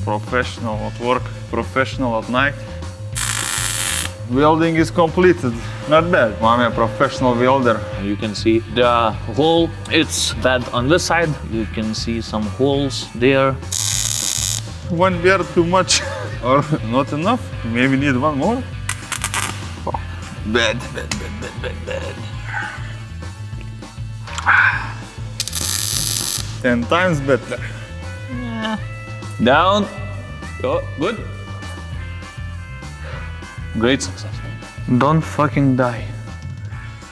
Professional at work, professional at night. Welding is completed. Not bad. I'm a professional welder. You can see the hole, it's bad on this side. You can see some holes there. One beer too much or not enough. Maybe need one more. Fuck. Bad. 10 times better. Yeah. Down. Oh, good. Great success. Don't fucking die.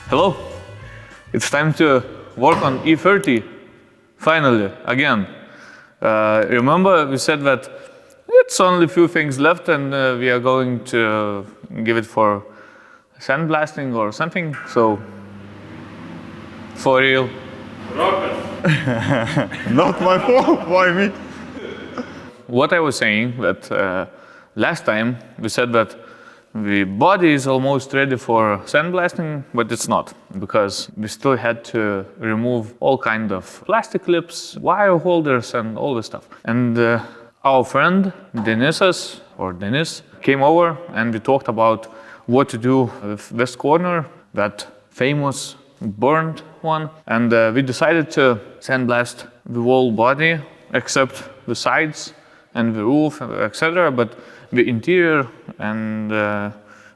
Hello. It's time to work on E30. Finally, again. Remember we said that it's only a few things left and we are going to give it for sandblasting or something. So, for real. Rocket. Not my fault. Why me? What I was saying that last time we said that the body is almost ready for sandblasting, but it's not, because we still had to remove all kind of plastic clips, wire holders and all this stuff. And our friend Denis came over and we talked about what to do with this corner, that famous burned one. And we decided to sandblast the whole body except the sides and the roof, etc. But the interior and the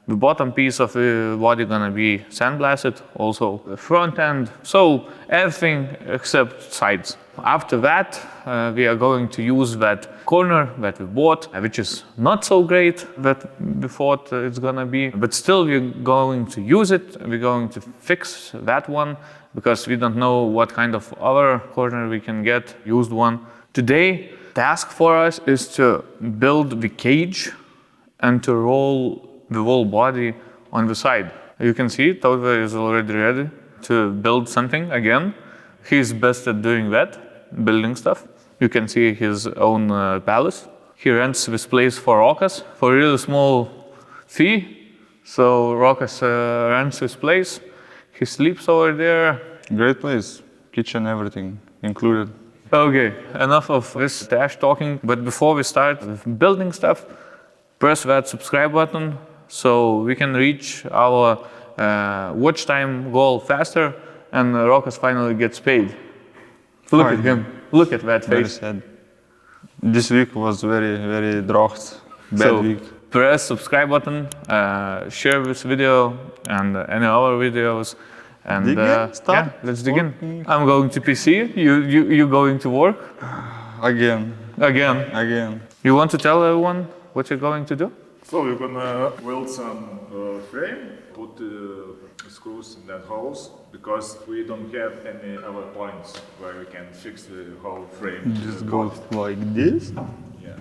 bottom piece of the body gonna be sandblasted, also the front end, so everything except sides. After that, we are going to use that corner that we bought, which is not so great that we thought it's gonna be, but still we're going to use it. We're going to fix that one because we don't know what kind of other corner we can get, used one. Today, task for us is to build the cage and to roll the whole body on the side. You can see Tove is already ready to build something again. He's best at doing that, building stuff. You can see his own palace. He rents this place for Rokas for a really small fee. So Rokas rents this place. He sleeps over there. Great place. Kitchen, everything included. Okay, enough of this trash talking, but before we start with building stuff, press that subscribe button so we can reach our watch time goal faster and Rokas finally gets paid. Look at him, look at that Very face. sad. This week was very drocht. Bad week. Press subscribe button, share this video and any other videos. And dig in, start. yeah, let's dig in. I'm going to PC, you going to work? Again. You want to tell everyone what you're going to do? So we're gonna weld some frame, put screws in that holes, because we don't have any other points where we can fix the whole frame. Just goes like this. Yeah.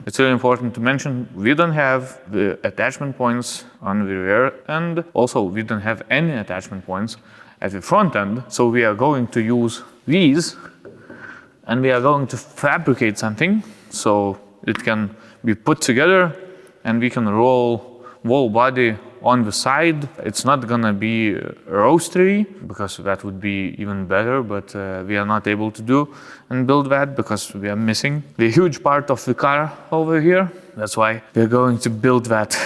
It's really important to mention we don't have the attachment points on the rear end. Also, we don't have any attachment points at the front end. So we are going to use these and we are going to fabricate something so it can be put together and we can roll whole body on the side. It's not gonna be roastery because that would be even better, but we are not able to do and build that because we are missing the huge part of the car over here. That's why we're going to build that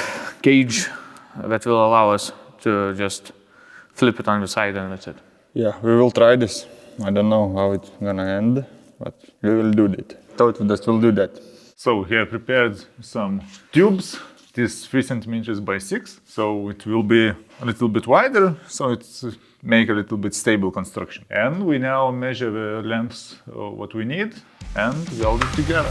cage that will allow us to just flip it on the side and that's it. Yeah, we will try this. I don't know how it's gonna end, but we will do it. Thought that we'll do that. So here prepared some tubes. This 3 centimeters by 6, so it will be a little bit wider, so it's make a little bit stable construction. And we now measure the lengths of what we need and weld it together.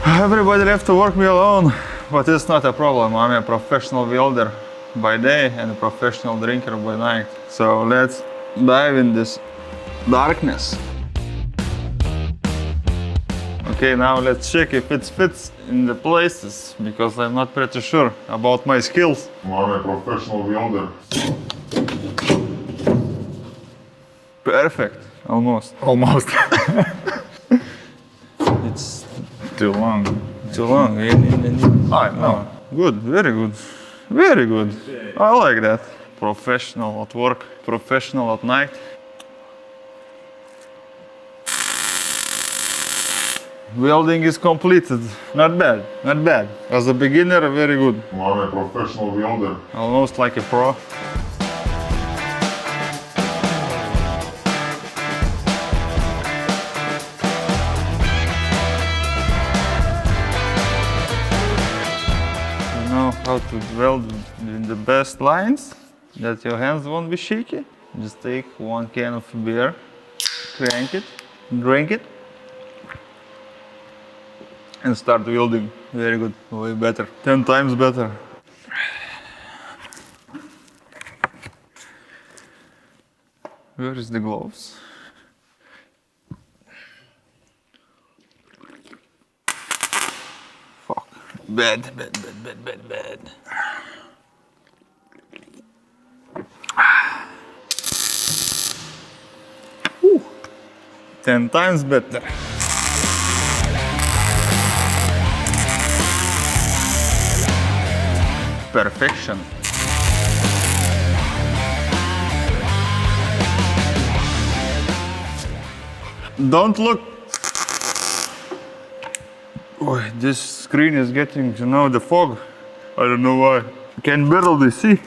Everybody left to work me alone, but it's not a problem. I'm a professional welder by day and a professional drinker by night. So let's dive in this darkness. Okay, now let's check if it fits in the places, because I'm not pretty sure about my skills. I'm a professional welder. Perfect, almost. Almost. It's Too long. too long. Oh, no. Good, very good. Very good. I like that. Professional at work, professional at night. Welding is completed. Not bad, not bad. As a beginner, very good. I'm a professional welder. Almost like a pro. You know how to weld in the best lines, that your hands won't be shaky. Just take 1 can of beer, crank it, drink it, and start welding. Very good, way better, 10 times better. Where is the gloves? Fuck. Bad. Whew. 10 times better. Perfection. Don't look. Oh, this screen is getting, you know, the fog. I don't know why. I can barely see.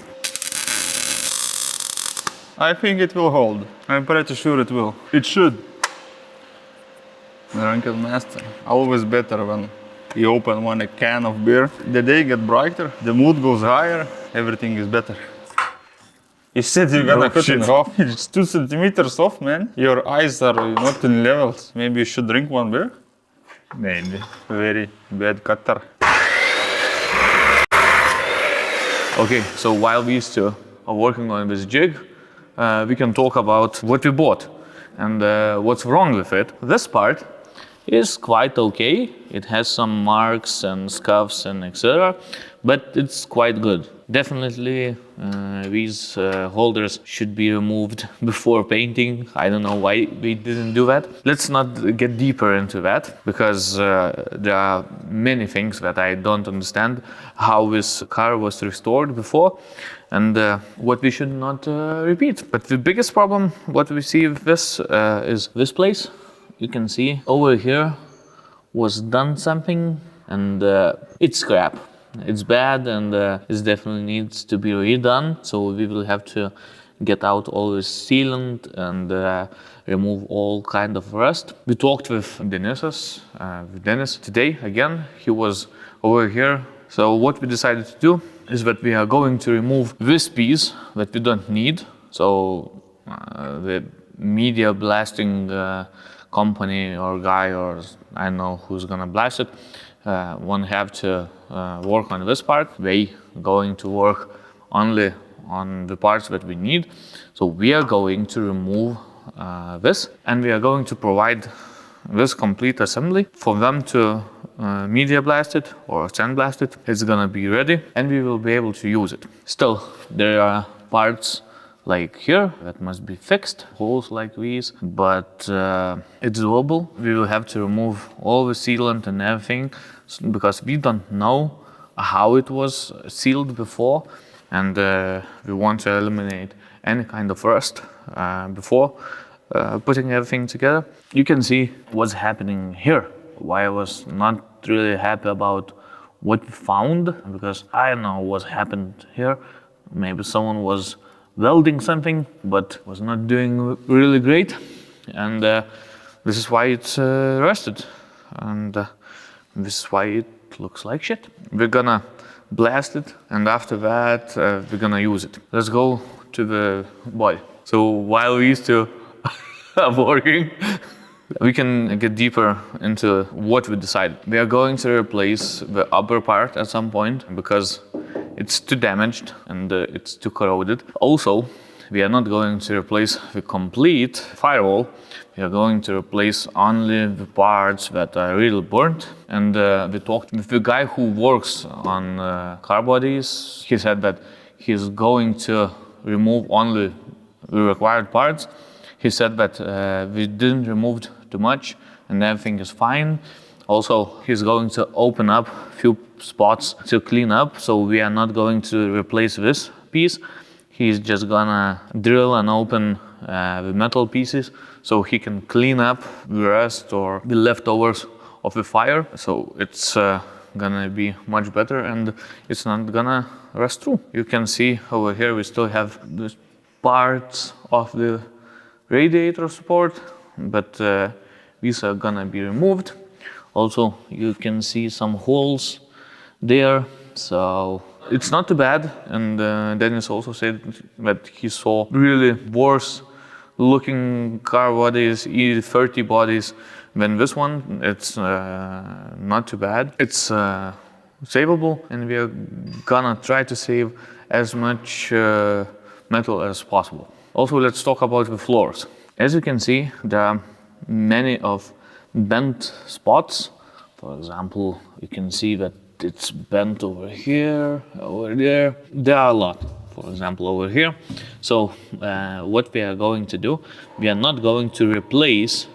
I think it will hold. I'm pretty sure it will. It should. Drunken master. Always better when you open one can of beer. The day gets brighter, the mood goes higher, everything is better. You said you're gonna cut it off. It's 2 centimeters off, man. Your eyes are not in levels. Maybe you should drink one beer? Maybe. Very bad cutter. Okay, so while we still are working on this jig, we can talk about what we bought and what's wrong with it. This part is quite okay. It has some marks and scuffs and etc. But it's quite good. Definitely these holders should be removed before painting. I don't know why we didn't do that. Let's not get deeper into that because there are many things that I don't understand how this car was restored before and what we should not repeat. But the biggest problem what we see with this is this place. You can see over here was done something and it's crap. It's bad and it definitely needs to be redone. So we will have to get out all the sealant and remove all kind of rust. We talked with Dennis today again. He was over here. So what we decided to do is that we are going to remove this piece that we don't need. So the media blasting company or guy or I don't know who's gonna blast it won't have to work on this part. They going to work only on the parts that we need. So we are going to remove this and we are going to provide this complete assembly for them to media blast it or sandblast it. It's gonna be ready and we will be able to use it. Still, there are parts like here that must be fixed, holes like these, but it's doable. We will have to remove all the sealant and everything because we don't know how it was sealed before and we want to eliminate any kind of rust before putting everything together. You can see what's happening here, why I was not really happy about what we found because I don't know what happened here. Maybe someone was welding something but was not doing really great and this is why it's rusted and this is why it looks like shit. We're gonna blast it and after that we're gonna use it. Let's go to the body. So while these two are working we can get deeper into what we decided. We are going to replace the upper part at some point because it's too damaged and it's too corroded. Also, we are not going to replace the complete firewall. We are going to replace only the parts that are really burnt. And we talked with the guy who works on car bodies. He said that he's going to remove only the required parts. He said that we didn't remove too much and everything is fine. Also, he's going to open up a few spots to clean up, so we are not going to replace this piece. He's just gonna drill and open the metal pieces so he can clean up the rust or the leftovers of the fire. So it's gonna be much better and it's not gonna rust through. You can see over here we still have the parts of the radiator support, but these are gonna be removed. Also, you can see some holes there, so it's not too bad. And Dennis also said that he saw really worse looking car bodies, E30 bodies, than this one. It's not too bad. It's savable, and we are gonna try to save as much metal as possible. Also, let's talk about the floors. As you can see, there are many of bent spots. For example, you can see that it's bent over here, over there. There are a lot, for example, over here. So what we are going to do, we are not going to replace,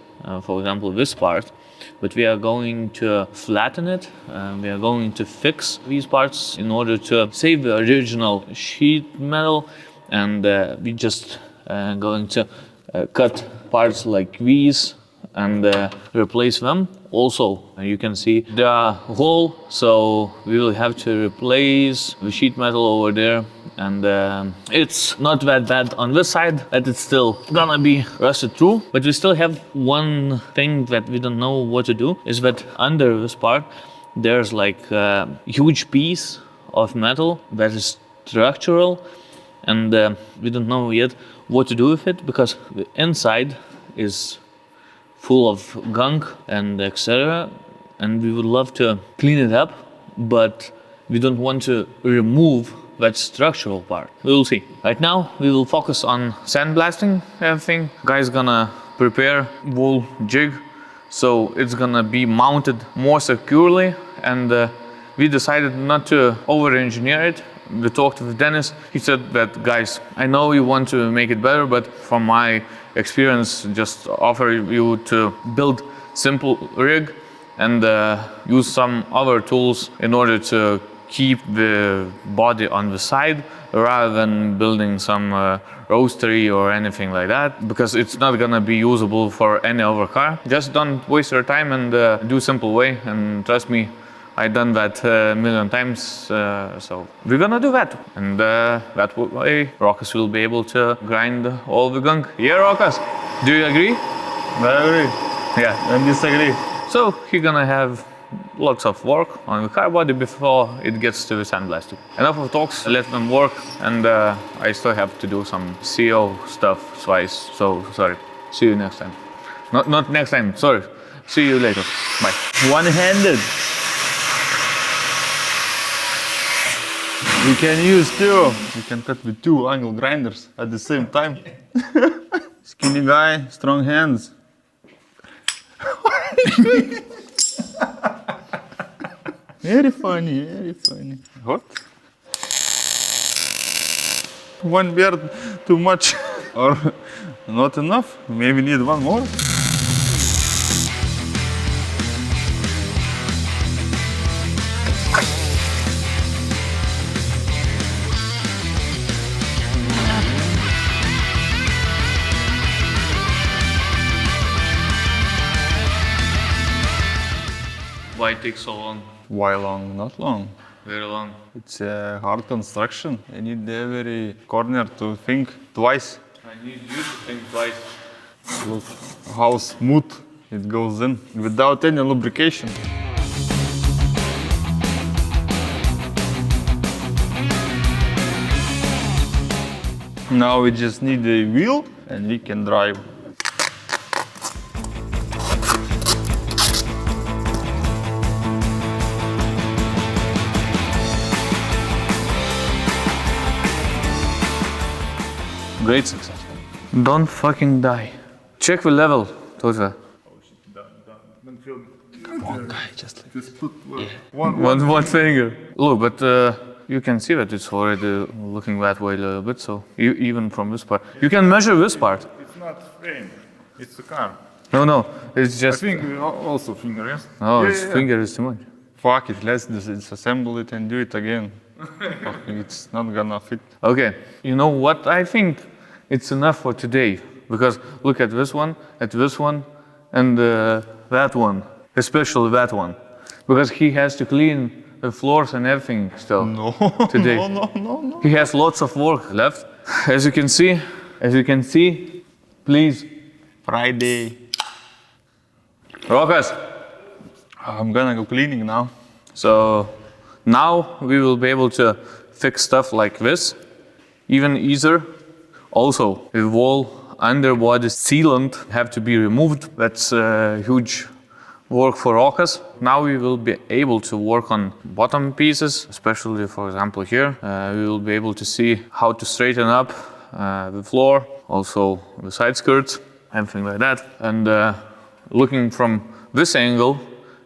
for example, this part, but we are going to flatten it. We are going to fix these parts in order to save the original sheet metal, and we just going to cut parts like these and replace them. Also, you can see there are holes, so we will have to replace the sheet metal over there. And it's not that bad on this side, that it's still gonna be rusted through. But we still have one thing that we don't know what to do, is that under this part there's like a huge piece of metal that is structural, and we don't know yet what to do with it, because the inside is full of gunk and etc. And we would love to clean it up, but we don't want to remove that structural part. We will see. Right now we will focus on sandblasting everything. Guy's gonna prepare wool jig, so it's gonna be mounted more securely, and we decided not to over-engineer it. We talked with Dennis. He said that, guys, I know you want to make it better, but from my experience, just offer you to build simple rig and use some other tools in order to keep the body on the side, rather than building some roastery or anything like that, because it's not gonna be usable for any other car. Just don't waste your time and do simple way, and trust me, I've done that a million times, so we're gonna do that. And that way Rokas will be able to grind all the gunk. Yeah, Rokas, do you agree? I agree. Yeah. I disagree. So he's gonna have lots of work on the car body before it gets to the sandblasting. Enough of talks, let them work, and I still have to do some CO stuff twice, so sorry. See you next time. Not next time, sorry. See you later. Bye. One-handed. We can use two. We can cut with two angle grinders at the same time. Skinny guy, strong hands. Very funny, very funny. What? One beer too much or not enough? Maybe need one more? Why it takes so long? Why long? Not long. Very long. It's a hard construction. I need every corner to think twice. I need you to think twice. Look how smooth it goes in without any lubrication. Now we just need a wheel and we can drive. Great success. Don't fucking die. Check the level, Tota. Don't feel me. Come on, guy, just like Just put One finger. Look, but you can see that it's already looking that way a little bit, so even from this part. You can measure this part. It's not frame, it's a car. No, it's I just... think also finger, yes? No, finger is too much. Fuck it, let's disassemble it and do it again. Fucking, it's not gonna fit. Okay, you know what? I think it's enough for today. Because look at this one, and that one. Especially that one. Because he has to clean the floors and everything still today. No. He has lots of work left. As you can see, please. Friday. Rokas. I'm gonna go cleaning now. So now we will be able to fix stuff like this even easier. Also, the wall underbody sealant have to be removed. That's huge work for Rokas. Now we will be able to work on bottom pieces, especially for example here. We will be able to see how to straighten up the floor, also the side skirts, everything like that. And looking from this angle,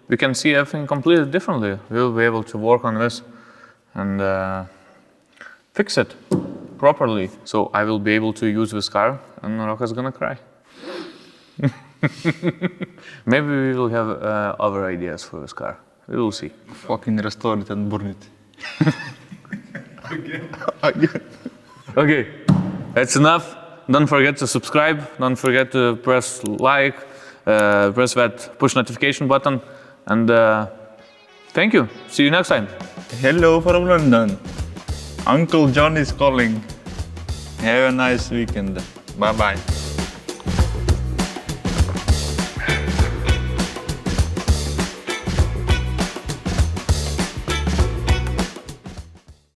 we can see everything completely differently. We will be able to work on this and fix it properly. So I will be able to use this car and Roka's gonna cry. Maybe we will have other ideas for this car. We will see. Fucking restore it and burn it. Again. Okay, that's enough. Don't forget to subscribe. Don't forget to press like, press that push notification button. And thank you. See you next time. Hello from London. Uncle John is calling. Have a nice weekend. Bye bye.